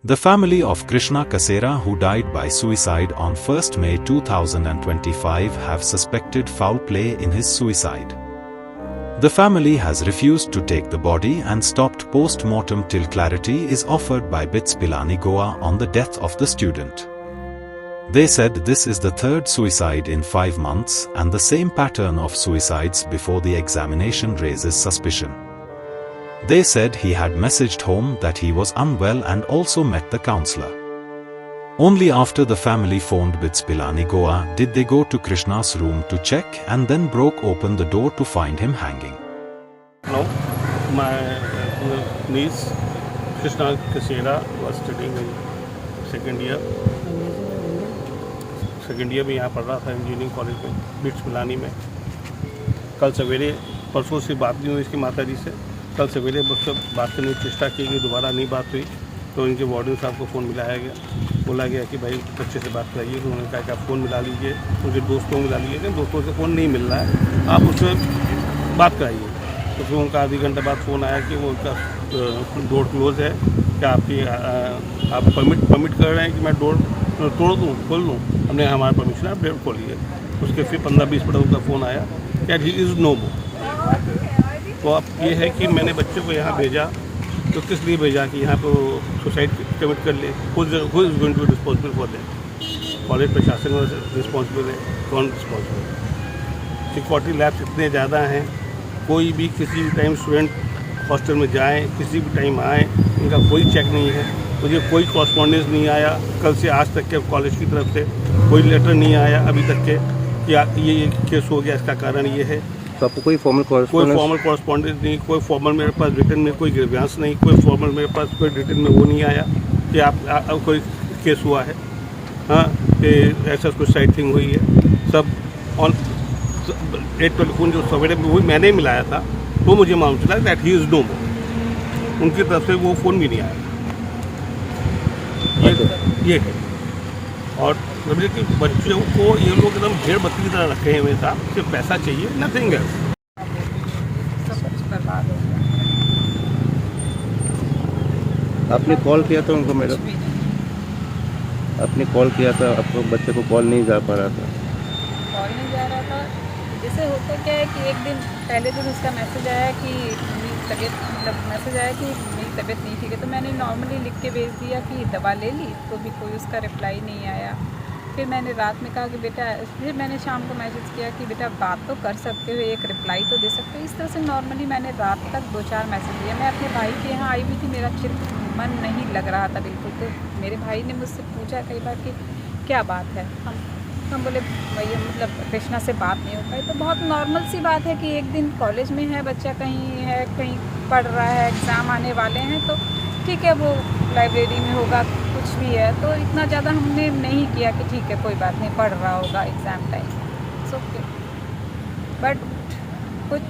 The family of Krishna Kasera, who died by suicide on 1st May 2025, have suspected foul play in his suicide. The family has refused to take the body and stopped post-mortem till clarity is offered by BITS Pilani Goa on the death of the student. They said this is the third suicide in 5 months, and the same pattern of suicides before the examination raises suspicion. They said he had messaged home that he was unwell and also met the counselor. Only after the family phoned BITS Pilani Goa did they go to Krishna's room to check and then broke open the door to find him hanging. No, my niece Krishna Kasera was studying in second year में यहाँ पढ़ रहा था engineering college में bits Pilani में। कल सवेरे परसों से बात नहीं हुई इसकी माता जी से। कल सवेरे मुझसे बात करने की चेष्टा की गई, दोबारा नहीं बात हुई तो इनके वार्डन साहब को फ़ोन मिलाया गया। बोला गया कि भाई बच्चे से बात कराइए। तो उन्होंने कहा कि आप फ़ोन मिला लीजिए, उनके दोस्तों को मिला लीजिए। लेकिन दोस्तों से फ़ोन नहीं मिल रहा है, आप उससे बात कराइए। तो फिर उनका आधी घंटा बाद फ़ोन आया कि वो उनका डोर क्लोज़ है, क्या आप परमिट कर रहे हैं कि मैं डोर तोड़ दूँ, खोल दूँ? हमने हमारा परमिशन आप डोर खोलिए। उसके फिर 15-20 मिनट उनका फ़ोन आया कि ही इज़ नो मोर। तो अब ये है कि मैंने बच्चे को यहाँ भेजा तो किस लिए भेजा कि यहाँ पर सुसाइड कमिट कर ले। Who is going to responsible for that? College प्रशासन रिस्पॉन्सिबल है, कौन रिस्पॉन्सिबल है? सिक्योरिटी लैब्स इतने ज़्यादा हैं, कोई भी किसी भी टाइम स्टूडेंट हॉस्टल में जाए, किसी भी टाइम आए, इनका कोई चेक नहीं है। मुझे कोई कॉरस्पॉन्डेंस नहीं आया कल से आज तक के कॉलेज की तरफ से, कोई लेटर नहीं आया अभी तक के कि ये केस हो गया, इसका कारण ये है। तो आपको कोई फॉर्मल कॉरस्पॉन्डेंस नहीं, कोई फॉर्मल मेरे पास रिटर्न में कोई ग्रीवेंस नहीं, कोई फॉर्मल मेरे पास कोई रिटर्न में वो नहीं आया कि आप कोई केस हुआ है, हाँ, कि ऐसा कुछ साइड थिंग हुई है। सब ऑन 8 टेलीफोन जो सवेरे में वही मैंने मिलाया था तो मुझे मालूम चला दैट ही इज़ नो मोर। उनकी तरफ से वो फ़ोन भी नहीं आया। ये है। और समझे कि बच्चों को ये लोग एकदम भेड़ बकरी की तरह रखे हैं मेरे साथ, सिर्फ पैसा चाहिए, नथिंग एल्स। आपने कॉल किया था उनको मैडम? आपने कॉल किया था, आपको बच्चे को कॉल नहीं जा पा रहा था? कॉल नहीं जा रहा था। जैसे होता क्या है कि एक दिन पहले दिन उसका मैसेज आया कि मैसेज आया कि मेरी तबीयत नहीं ठीक है, तो मैंने नॉर्मली लिख के भेज दिया कि दवा ले ली, तो भी कोई उसका रिप्लाई नहीं आया। फिर मैंने रात में कहा कि बेटा, फिर मैंने शाम को मैसेज किया कि बेटा बात तो कर सकते हो, एक रिप्लाई तो दे सकते हो। इस तरह से नॉर्मली मैंने रात तक 2-4 मैसेज दिए। मैं अपने भाई के यहाँ आई हुई थी, मेरा मन नहीं लग रहा था बिल्कुल। तो मेरे भाई ने मुझसे पूछा कई बार कि क्या बात है। हम बोले भैया मतलब कृष्णा से बात नहीं हो पाई। तो बहुत नॉर्मल सी बात है कि एक दिन कॉलेज में है बच्चा, कहीं है, कहीं पढ़ रहा है, एग्ज़ाम आने वाले हैं, तो ठीक है वो लाइब्रेरी में होगा, कुछ भी है। तो इतना ज़्यादा हमने नहीं किया कि ठीक है कोई बात नहीं, पढ़ रहा होगा exam time, it's okay. But कुछ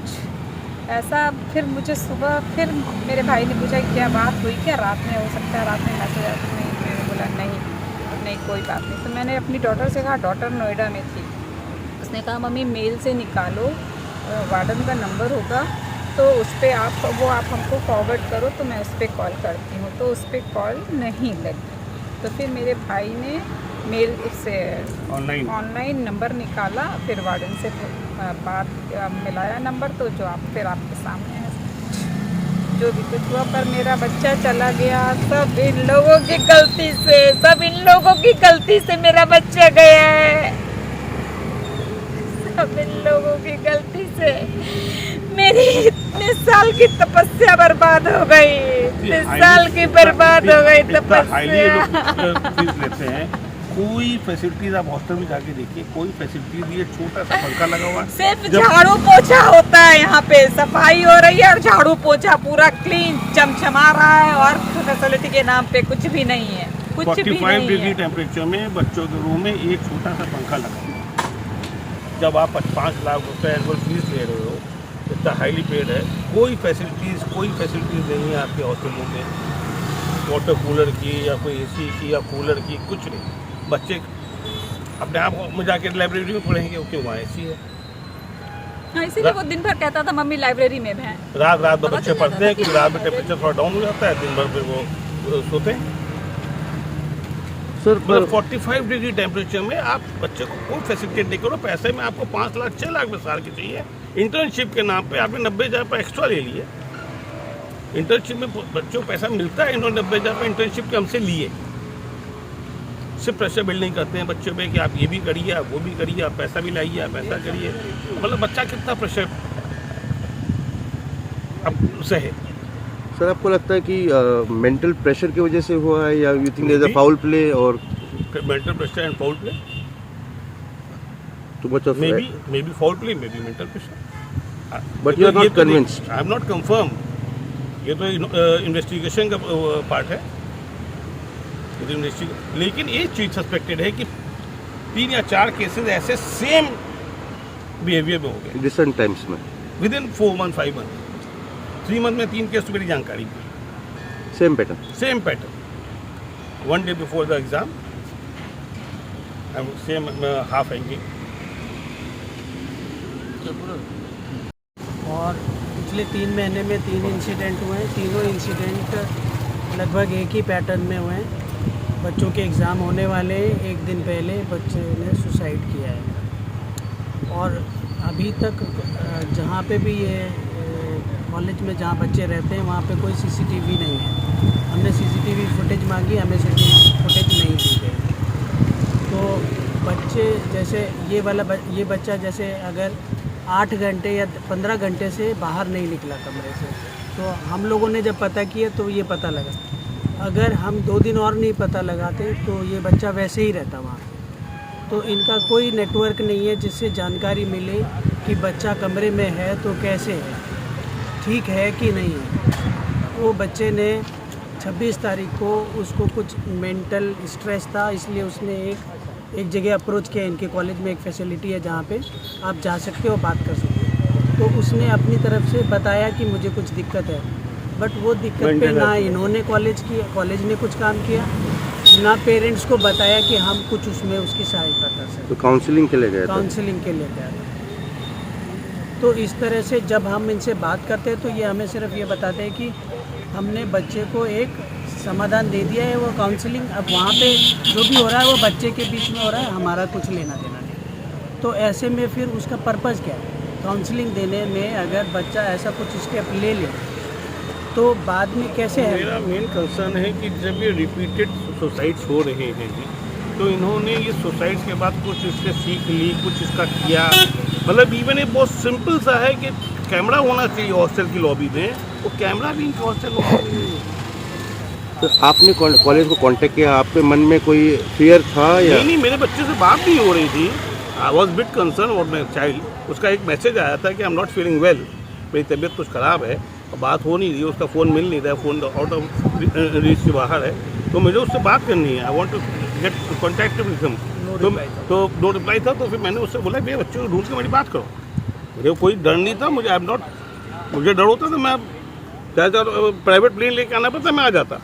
ऐसा फिर मुझे सुबह फिर मेरे भाई ने पूछा कि क्या बात हुई, क्या रात में हो सकता है, रात में मैसेज आया? तो नहीं, मैंने बोला नहीं कोई बात नहीं। तो मैंने अपनी डॉटर से कहा, डॉटर नोएडा में थी, उसने कहा मम्मी मेल से निकालो, वार्डन का नंबर होगा तो उस पर आप हमको फॉरवर्ड करो तो मैं उस पर कॉल करती हूँ। तो उस पर कॉल नहीं लगी। तो फिर मेरे भाई ने मेल से ऑनलाइन नंबर निकाला, फिर वार्डन से बात मिलाया नंबर, तो जो फिर आपके सामने है जो भी कुछ हुआ। पर मेरा बच्चा चला गया, सब इन लोगों की गलती से, सब इन लोगों की गलती से मेरा बच्चा गया है, सब इन लोगों की गलती से मेरी इतने साल की तपस्या बर्बाद हो गई, इतने साल की बर्बाद हो गई तपस्या। कोई फैसिलिटीज आप हॉस्टल में जाके देखिए, कोई फैसिलिटीज, ये छोटा सा पंखा लगा हुआ है, सिर्फ झाड़ू पोछा होता है, यहाँ पे सफाई हो रही है और झाड़ू पोछा पूरा क्लीन चमचमा रहा है, और फैसिलिटी के नाम पे कुछ भी नहीं है, कुछ भी नहीं है। 45 डिग्री टेम्परेचर में बच्चों के रूम में एक छोटा सा पंखा लगा हुआ है। जब आप 5 लाख रुपए एनुअल फीस ले रहे हो, इतना हाईली पेड है, कोई फैसिलिटीज नहीं है आपके हॉस्टलों में, वाटर कूलर की या कोई AC की या कूलर की, कुछ नहीं। बच्चे अपने आप में जाके लाइब्रेरी में पढ़ेंगे, क्यों वहाँ AC है। हाँ, इसीलिए वो दिन भर कहता था मम्मी लाइब्रेरी में हैं। रात भर बच्चे पढ़ते हैं कि रात में टेम्परेचर थोड़ा डाउन हो जाता है, दिन भर फिर वो सोते हैं। सर मतलब 45 डिग्री टेम्परेचर में आप बच्चे को कोई फैसिलिटेट नहीं करो। पैसे में आपको 5 लाख 6 लाख में साल की चाहिए। इंटर्नशिप के नाम पे आपने 90,000 रुपये एक्स्ट्रा ले लिए। इंटर्नशिप में बच्चों को पैसा मिलता है, इन्होंने 90,000 रुपये इंटर्नशिप के हमसे लिए। सिर्फ प्रेशर बिल्डिंग करते हैं बच्चों पे कि आप ये भी करिए, आप वो भी करिए, आप पैसा भी लाइए, आप ऐसा करिए। मतलब बच्चा कितना प्रेशर अब सहे। सर आपको लगता है कि मेंटल प्रेशर की वजह से हुआ है या you think there is a foul play और mental pressure and foul play? Too much of maybe foul play, maybe mental pressure. But you are not convinced. I am not confirmed. ये तो investigation का part है। लेकिन एक चीज suspected है कि 3 या 4 केसेस ऐसे सेम बिहेवियर में हो गए रिसेंट टाइम्स में, with in 4 month 5 month 3 month में 3 केस तो मेरी जानकारी थी। Same pattern 1 day before the exam same half hanging. और पिछले 3 महीने में 3 इंसिडेंट हुए हैं। तीनों इंसिडेंट लगभग एक ही पैटर्न में हुए हैं। बच्चों के एग्ज़ाम होने वाले एक दिन पहले बच्चे ने सुसाइड किया है। और अभी तक जहाँ पे भी ये कॉलेज में जहाँ बच्चे रहते हैं वहाँ पे कोई सीसीटीवी नहीं है। हमने सीसीटीवी फुटेज मांगी, हमें सीसीटीवी फुटेज नहीं दी गई। तो बच्चे जैसे ये बच्चा जैसे अगर 8 घंटे या 15 घंटे से बाहर नहीं निकला कमरे से, तो हम लोगों ने जब पता किया तो ये पता लगा। अगर हम 2 दिन और नहीं पता लगाते तो ये बच्चा वैसे ही रहता वहाँ। तो इनका कोई नेटवर्क नहीं है जिससे जानकारी मिले कि बच्चा कमरे में है तो कैसे है, ठीक है कि नहीं है। वो बच्चे ने 26 तारीख को उसको कुछ मेंटल स्ट्रेस था, इसलिए उसने एक जगह अप्रोच किया। इनके कॉलेज में एक फैसिलिटी है जहाँ पे आप जा सकते हो, बात कर सकते हो। तो उसने अपनी तरफ से बताया कि मुझे कुछ दिक्कत है, बट वो दिक्कत पे ना इन्होंने कॉलेज ने कुछ काम किया, ना पेरेंट्स को बताया कि हम कुछ उसमें उसकी सहायता कर सकते। तो काउंसलिंग के लिए गए? काउंसलिंग के लिए गए। तो इस तरह से जब हम इनसे बात करते हैं तो ये हमें सिर्फ ये बताते हैं कि हमने बच्चे को एक समाधान दे दिया है, वो काउंसलिंग अब वहाँ पे जो भी हो रहा है वो बच्चे के बीच में हो रहा है, हमारा कुछ लेना देना नहीं। तो ऐसे में फिर उसका पर्पज़ क्या है? काउंसलिंग देने में अगर बच्चा ऐसा कुछ स्टेप ले ले तो बाद में कैसे है? मेरा मेन कंसर्न है कि जब ये रिपीटेड सुसाइड्स हो रहे हैं तो इन्होंने ये सुसाइड्स के बाद कुछ इससे सीख ली, कुछ इसका किया। मतलब इवन ये बहुत सिंपल सा है कि कैमरा होना चाहिए हॉस्टल की लॉबी में, वो कैमरा भी इनके हॉस्टल में। तो आपने कॉलेज को कांटेक्ट किया, आपके मन में कोई फियर था या नहीं, मेरे बच्चे से बात नहीं हो रही थी। I was bit concern about my child. उसका एक मैसेज आया था कि आई एम नॉट फीलिंग वेल, मेरी तबीयत कुछ ख़राब है, और बात हो नहीं रही, उसका फ़ोन मिल नहीं रहा है, फ़ोन आउट ऑफ रीच से बाहर है, तो मुझे उससे बात करनी है। I want to get contact with him. तो नो रिप्लाई था। तो फिर मैंने उससे बोला मेरे बच्चे को ढूंढ के मेरी बात करो। मुझे कोई डर नहीं था, मुझे डर होता तो मैं चाहे प्राइवेट प्लेन लेके आना पड़ता, मैं आ जाता।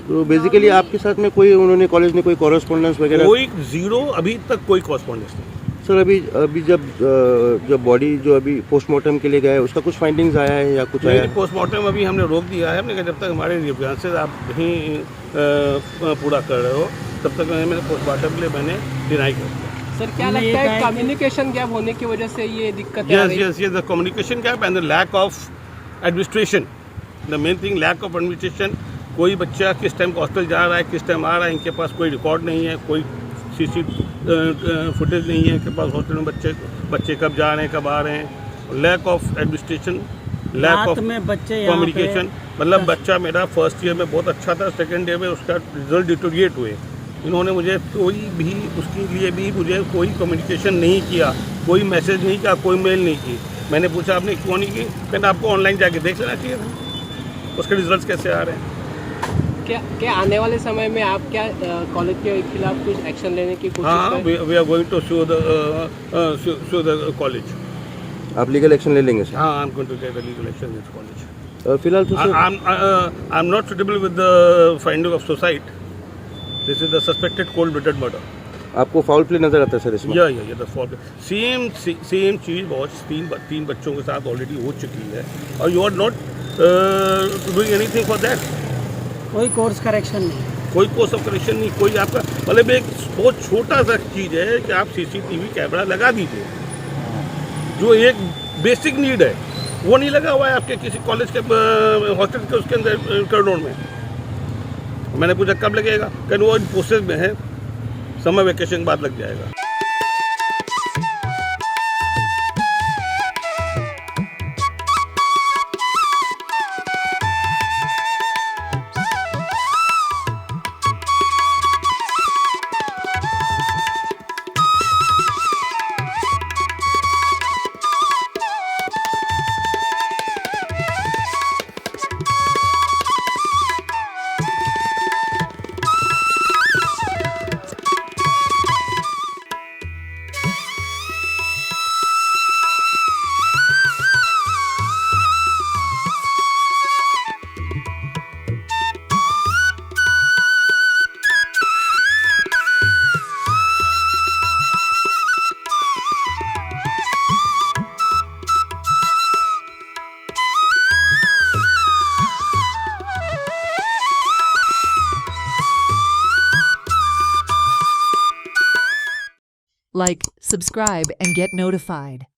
तो बेसिकली आपके साथ में कोई उन्होंने कॉलेज ने कोई कॉरेस्पॉन्डेंस वगैरह? कोई जीरो, अभी तक कोई कॉरेस्पॉन्डेंस नहीं। सर अभी जब बॉडी जो अभी पोस्टमार्टम के लिए गया है उसका कुछ फाइंडिंग्स आया है या कुछ आया है? पोस्टमार्टम अभी हमने रोक दिया है। हमने कहा जब तक हमारे रिफरेंसेस आप नहीं पूरा कर रहे हो तब तक मैंने पोस्टमार्टम के लिए मैंने डिनाई कर दिया। सर क्या लगता है कम्युनिकेशन गैप होने की वजह से ये दिक्कत है? Yes the communication gap and the lack of administration. The main thing lack of administration. कोई बच्चा किस टाइम हॉस्टल जा रहा है, किस टाइम आ रहा है, इनके पास कोई रिकॉर्ड नहीं है, कोई सीसी फुटेज नहीं है इनके पास हॉस्टल में बच्चे कब जा रहे हैं, कब आ रहे हैं। Lack of administration, lack of communication. मतलब बच्चा मेरा फर्स्ट ईयर में बहुत अच्छा था, सेकेंड ईयर में उसका रिजल्ट डिटोरिएट हुए। इन्होंने मुझे कोई भी उसके लिए भी मुझे कोई कम्युनिकेशन नहीं किया, कोई मैसेज नहीं किया, कोई मेल नहीं की। मैंने पूछा आपने क्यों नहीं की? कहना आपको ऑनलाइन जाके देख लेना चाहिए था उसके रिजल्ट कैसे आ रहे हैं। क्या आने वाले समय में आप क्या कॉलेज के खिलाफ कुछ एक्शन लेने की कोशिश करें? We are going to sue the college. आप लीगल एक्शन ले लेंगे सर? हाँ, I am going to take legal action in this college. फिलहाल तो I am not suitable with the finding of suicide. This is the suspected cold blooded murder. आपको foul play नजर आता है sir इसमें? या द फाउल प्ले सेम चीज बहुत तीन बच्चों के साथ ऑलरेडी हो चुकी है और you are not doing anything for that. कोई कोर्स करेक्शन नहीं। कोई कोर्स ऑफ करेक्शन नहीं, कोई आपका मतलब एक बहुत छोटा सा चीज़ है कि आप सीसीटीवी कैमरा लगा दीजिए, जो एक बेसिक नीड है वो नहीं लगा हुआ है आपके किसी कॉलेज के हॉस्टल के उसके अंदर कॉरिडोर में। मैंने पूछा कब लगेगा, कहीं वो प्रोसेस में है, समर वेकेशन के बाद लग जाएगा। Like, subscribe, and get notified.